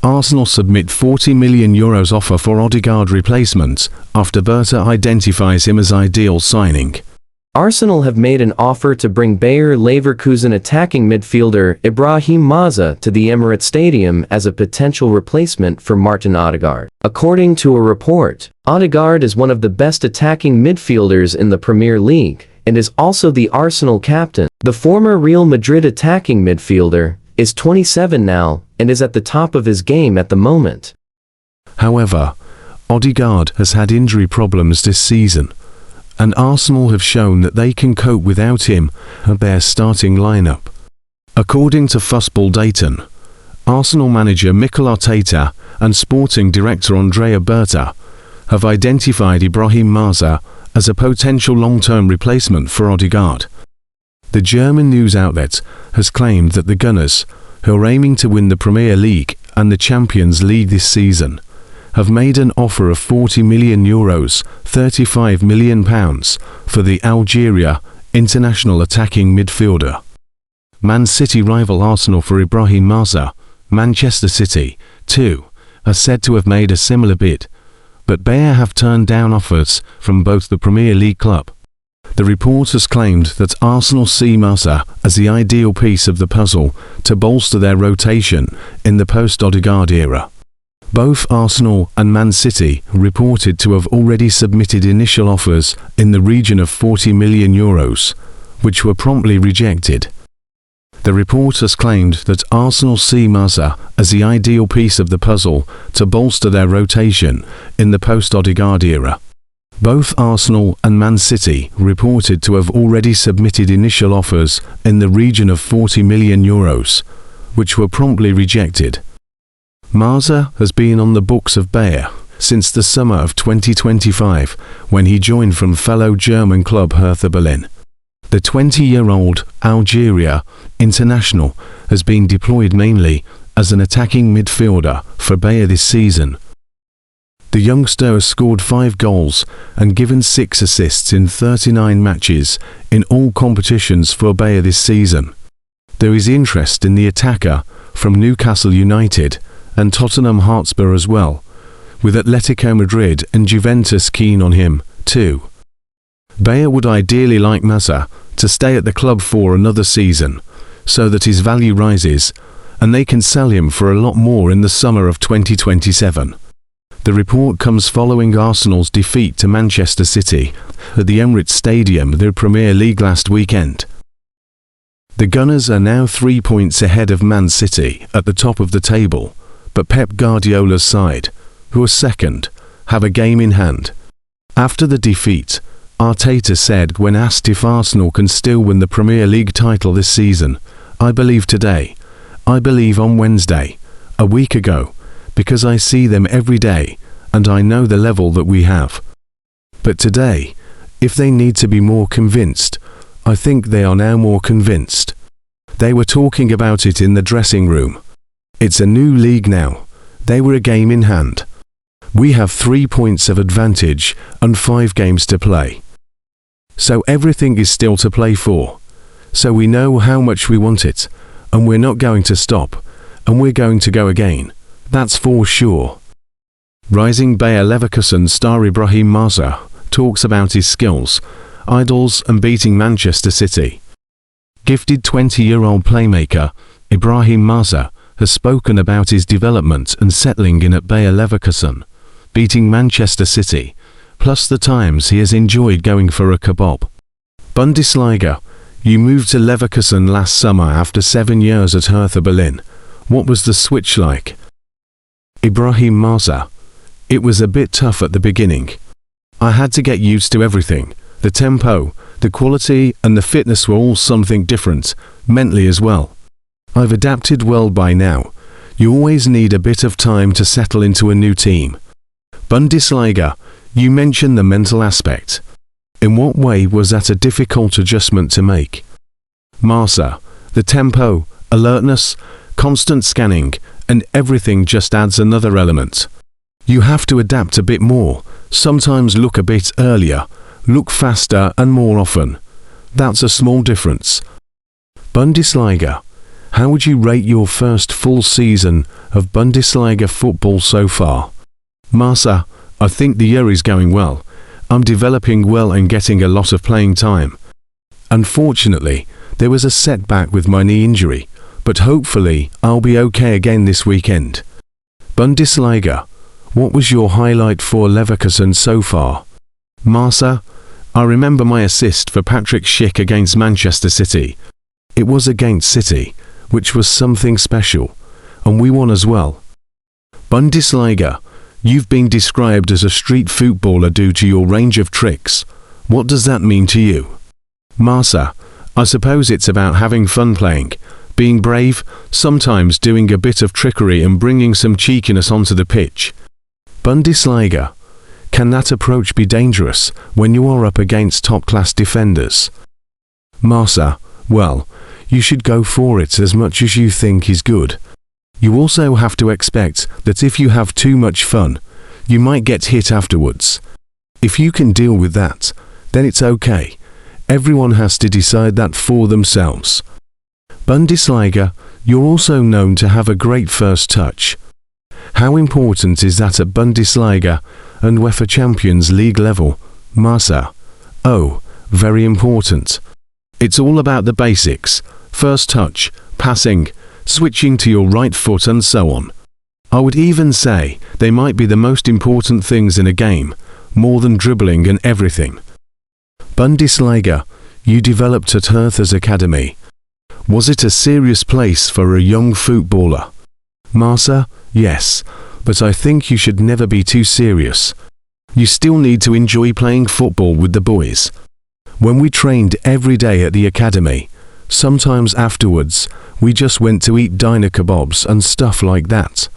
Arsenal submit €40 million offer for Odegaard replacement after Berta identifies him as ideal signing. Arsenal have made an offer to bring Bayer Leverkusen attacking midfielder Ibrahim Maza to the Emirates Stadium as a potential replacement for Martin Odegaard. According to a report, Odegaard is one of the best attacking midfielders in the Premier League and is also the Arsenal captain. The former Real Madrid attacking midfielder is 27 now and is at the top of his game at the moment. However, Odegaard has had injury problems this season, and Arsenal have shown that they can cope without him at their starting lineup. According to Fussball Dayton, Arsenal manager Mikel Arteta and sporting director Andrea Berta have identified Ibrahim Maza as a potential long-term replacement for Odegaard. The German news outlet has claimed that the Gunners, who are aiming to win the Premier League and the Champions League this season, have made an offer of €40 million, £35 million for the Algeria international attacking midfielder. Man City rival Arsenal for Ibrahim Maza. Manchester City, too, are said to have made a similar bid, but Bayer have turned down offers from both the Premier League club. The report has claimed that Arsenal see Maza as the ideal piece of the puzzle to bolster their rotation in the post-Odegaard era. Both Arsenal and Man City reported to have already submitted initial offers in the region of €40 million, which were promptly rejected. The report has claimed that Arsenal see Maza as the ideal piece of the puzzle to bolster their rotation in the post-Odegaard era. Both Arsenal and Man City reported to have already submitted initial offers in the region of €40 million, which were promptly rejected. Maza has been on the books of Bayer since the summer of 2025 when he joined from fellow German club Hertha Berlin. The 20-year-old Algeria international has been deployed mainly as an attacking midfielder for Bayer this season. The youngster has scored 5 goals and given 6 assists in 39 matches in all competitions for Bayer this season. There is interest in the attacker from Newcastle United and Tottenham Hotspur as well, with Atletico Madrid and Juventus keen on him, too. Bayer would ideally like Maza to stay at the club for another season, so that his value rises, and they can sell him for a lot more in the summer of 2027. The report comes following Arsenal's defeat to Manchester City at the Emirates Stadium in the Premier League last weekend. The Gunners are now 3 points ahead of Man City at the top of the table, but Pep Guardiola's side, who are second, have a game in hand. After the defeat, Arteta said when asked if Arsenal can still win the Premier League title this season, "I believe today, I believe on Wednesday, a week ago, because I see them every day and I know the level that we have. But today, if they need to be more convinced, I think they are now more convinced." They were talking about it in the dressing room. It's a new league now. They were a game in hand. We have 3 points of advantage and 5 games to play. So everything is still to play for. So we know how much we want it, and we're not going to stop, and we're going to go again. That's for sure. Rising Bayer Leverkusen star Ibrahim Maza talks about his skills, idols and beating Manchester City. Gifted 20-year-old playmaker, Ibrahim Maza has spoken about his development and settling in at Bayer Leverkusen, beating Manchester City, plus the times he has enjoyed going for a kebab. Bundesliga, you moved to Leverkusen last summer after 7 years at Hertha Berlin. What was the switch like? Ibrahim Maza: it was a bit tough at the beginning. I had to get used to everything. The tempo, the quality and the fitness were all something different, mentally as well. I've adapted well by now. You always need a bit of time to settle into a new team. Bundesliga, you mentioned the mental aspect. In what way was that a difficult adjustment to make? Maza: the tempo, alertness, constant scanning, and everything just adds another element. You have to adapt a bit more, sometimes look a bit earlier, look faster and more often. That's a small difference. Bundesliga: How would you rate your first full season of Bundesliga football so far? Maza, I think the year is going well. I'm developing well and getting a lot of playing time. Unfortunately, there was a setback with my knee injury, but hopefully I'll be okay again this weekend. Bundesliga, what was your highlight for Leverkusen so far? Maza, I remember my assist for Patrick Schick against Manchester City. It was against City, which was something special, and we won as well. Bundesliga, you've been described as a street footballer due to your range of tricks. What does that mean to you? Maza, I suppose it's about having fun playing, being brave, sometimes doing a bit of trickery and bringing some cheekiness onto the pitch. Bundesliga, can that approach be dangerous when you are up against top-class defenders? Maza, well, you should go for it as much as you think is good. You also have to expect that if you have too much fun, you might get hit afterwards. If you can deal with that, then it's okay. Everyone has to decide that for themselves. Bundesliga, you're also known to have a great first touch. How important is that at Bundesliga and UEFA Champions League level, Maza? Oh, very important. It's all about the basics, first touch, passing, switching to your right foot and so on. I would even say they might be the most important things in a game, more than dribbling and everything. Bundesliga, you developed at Hertha's academy. Was it a serious place for a young footballer? Maza, yes, but I think you should never be too serious. You still need to enjoy playing football with the boys. When we trained every day at the academy, sometimes afterwards, we just went to eat diner kebabs and stuff like that.